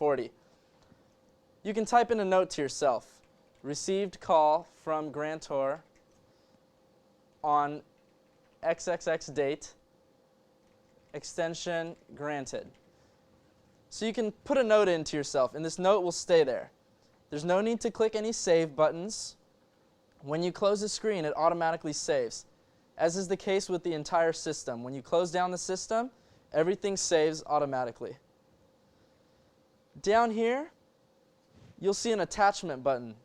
40. You can type in a note to yourself. Received call from grantor on XXX date, extension granted. So you can put a note into yourself, and this note will stay there. There's no need to click any save buttons. When you close the screen, it automatically saves, as is the case with the entire system. When you close down the system, everything saves automatically. Down here, you'll see an attachment button.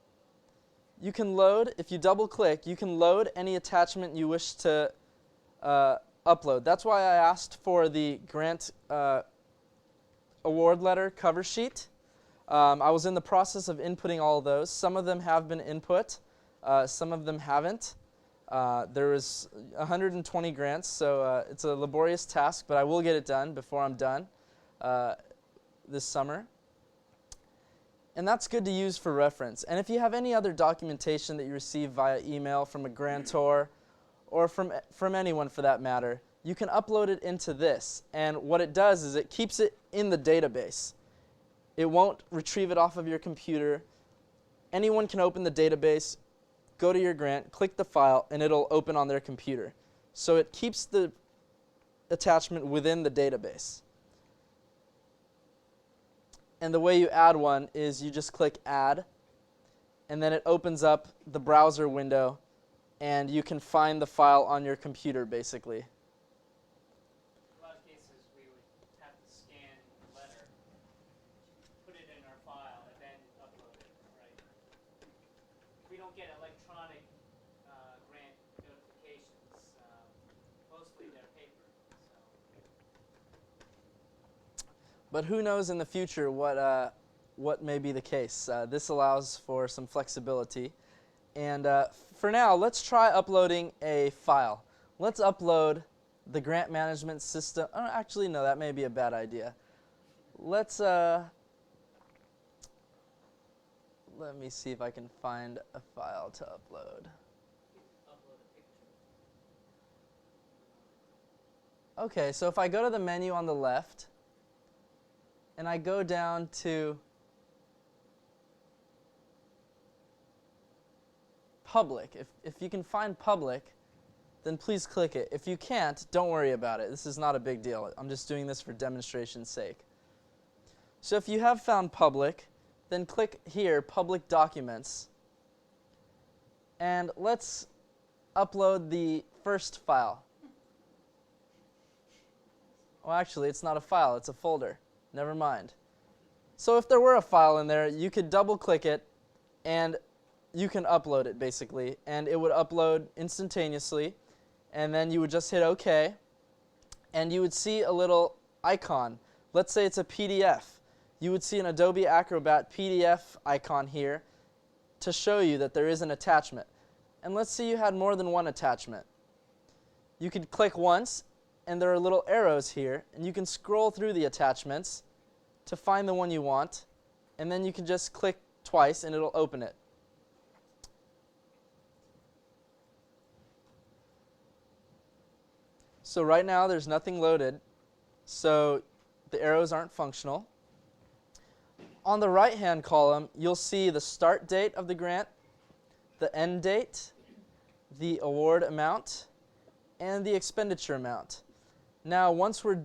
You can load, if you double click, you can load any attachment you wish to upload. That's why I asked for the grant award letter cover sheet. I was in the process of inputting all of those. Some of them have been input, some of them haven't. There was 120 grants, so it's a laborious task, but I will get it done before I'm done this summer. And that's good to use for reference. And if you have any other documentation that you receive via email from a grantor or from anyone for that matter, you can upload it into this. And what it does is it keeps it in the database. It won't retrieve it off of your computer. Anyone can open the database, go to your grant, click the file, and it'll open on their computer. So it keeps the attachment within the database. And the way you add one is you just click Add, and then it opens up the browser window, and you can find the file on your computer, basically. In a lot of cases, we would have to scan the letter, put it in our file, and then upload it, right? We don't get electronic grant notifications. Mostly they're paper. But who knows in the future what may be the case. This allows for some flexibility. And for now, let's try uploading a file. Let's upload the grant management system. Oh, actually, no, that may be a bad idea. Let's let me see if I can find a file to upload. Okay, so if I go to the menu on the left, and I go down to public. If you can find public, then please click it. If you can't, don't worry about it. This is not a big deal. I'm just doing this for demonstration's sake. So if you have found public, then click here, Public Documents. And let's upload the first file. Well, actually, it's not a file, it's a folder. Never mind. So if there were a file in there, you could double click it and you can upload it basically, and it would upload instantaneously, and then you would just hit OK, and you would see a little icon. Let's say it's a PDF. You would see an Adobe Acrobat PDF icon here to show you that there is an attachment. And let's say you had more than one attachment. You could click once, and there are little arrows here, and you can scroll through the attachments to find the one you want, and then you can just click twice and it'll open it. So right now there's nothing loaded, so the arrows aren't functional. On the right-hand column, you'll see the start date of the grant, the end date, the award amount, and the expenditure amount. Now, once we're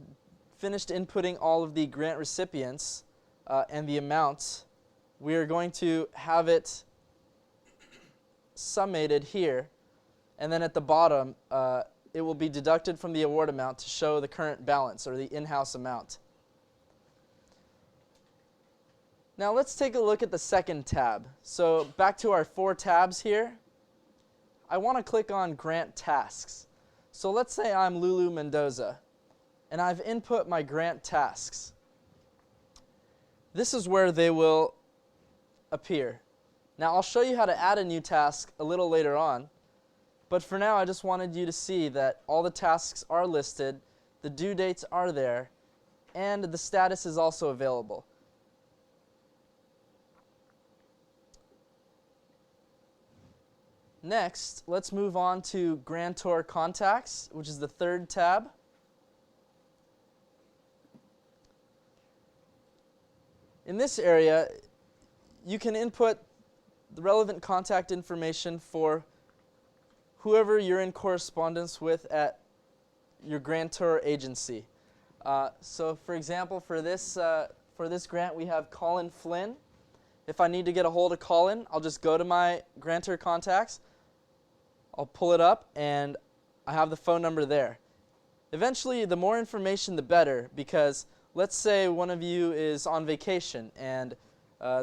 finished inputting all of the grant recipients and the amounts, we are going to have it summated here, and then at the bottom, it will be deducted from the award amount to show the current balance, or the in-house amount. Now let's take a look at the second tab. So back to our 4 tabs here. I want to click on Grant Tasks. So let's say I'm Lulu Mendoza, and I've input my grant tasks. This is where they will appear. Now I'll show you how to add a new task a little later on, but for now I just wanted you to see that all the tasks are listed, the due dates are there, and the status is also available. Next, let's move on to Grantor Contacts, which is the 3rd tab. In this area, you can input the relevant contact information for whoever you're in correspondence with at your grantor agency. So for example, for this grant, we have Colin Flynn. If I need to get a hold of Colin, I'll just go to my grantor contacts, I'll pull it up, and I have the phone number there. Eventually, the more information, the better, because let's say one of you is on vacation and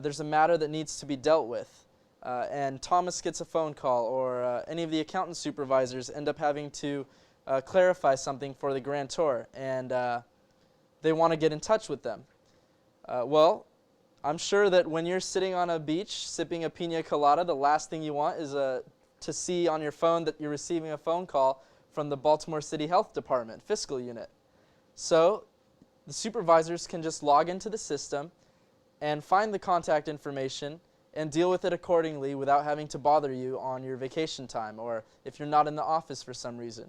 there's a matter that needs to be dealt with, and Thomas gets a phone call, or any of the accountant supervisors end up having to clarify something for the grantor, and they want to get in touch with them. Well, I'm sure that when you're sitting on a beach sipping a pina colada, the last thing you want is to see on your phone that you're receiving a phone call from the Baltimore City Health Department fiscal unit. So the supervisors can just log into the system and find the contact information and deal with it accordingly without having to bother you on your vacation time or if you're not in the office for some reason.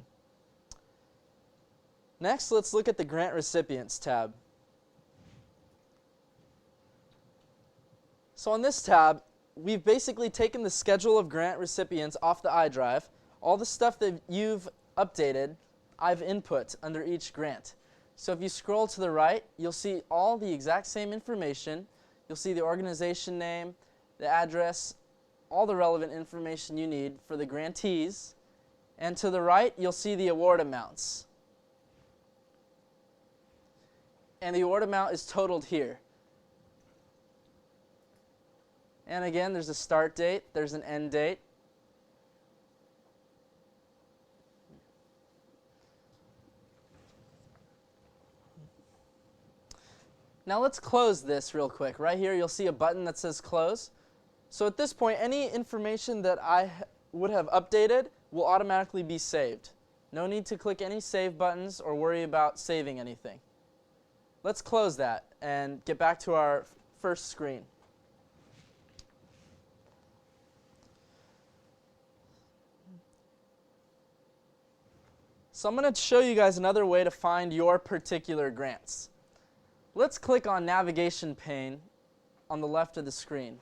Next, let's look at the Grant Recipients tab. So on this tab, we've basically taken the schedule of grant recipients off the iDrive. All the stuff that you've updated, I've input under each grant. So if you scroll to the right, you'll see all the exact same information. You'll see the organization name, the address, all the relevant information you need for the grantees. And to the right, you'll see the award amounts. And the award amount is totaled here. And again, there's a start date, there's an end date. Now let's close this real quick. Right here, you'll see a button that says close. So at this point, any information that I would have updated will automatically be saved. No need to click any save buttons or worry about saving anything. Let's close that and get back to our first screen. So I'm going to show you guys another way to find your particular grants. Let's click on Navigation pane on the left of the screen.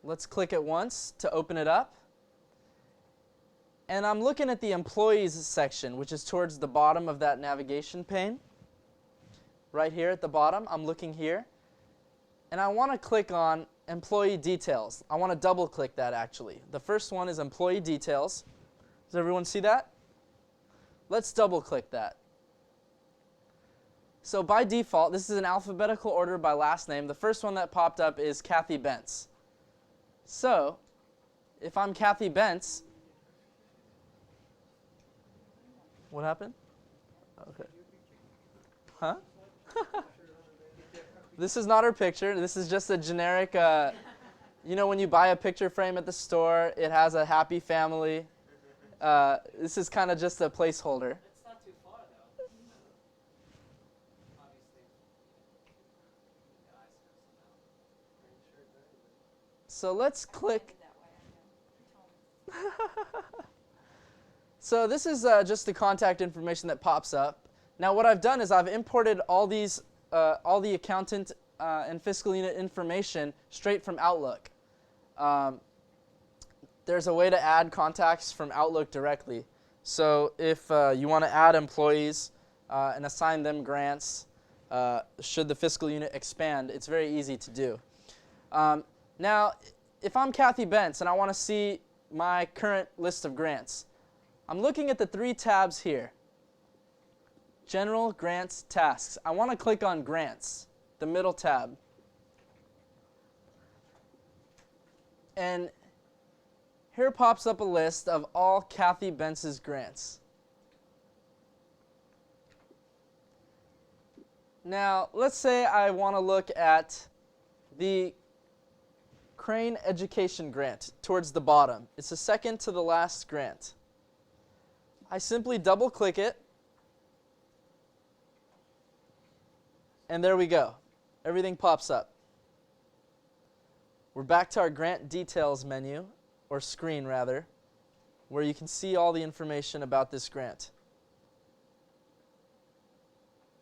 Let's click it once to open it up. And I'm looking at the Employees section, which is towards the bottom of that navigation pane. Right here at the bottom, I'm looking here. And I want to click on Employee Details. I want to double click that actually. The first one is Employee Details. Does everyone see that? Let's double click that. So by default, this is an alphabetical order by last name. The first one that popped up is Kathy Bentz. So if I'm Kathy Bentz, what happened? Okay. Huh? This is not her picture. This is just a generic, you know when you buy a picture frame at the store, it has a happy family. This is kind of just a placeholder. It's not too far, though. Obviously. So let's click. So this is just the contact information that pops up. Now what I've done is I've imported all these, all the accountant and fiscal unit information straight from Outlook. There's a way to add contacts from Outlook directly. So if you want to add employees and assign them grants, should the fiscal unit expand, it's very easy to do. Now, if I'm Kathy Bentz and I want to see my current list of grants, I'm looking at the three tabs here. General, Grants, Tasks. I want to click on Grants, the middle tab. And here pops up a list of all Kathy Bentz's grants. Now, let's say I want to look at the Crane Education Grant towards the bottom. It's the second to the last grant. I simply double click it, and there we go. Everything pops up. We're back to our grant details menu, or screen rather, where you can see all the information about this grant.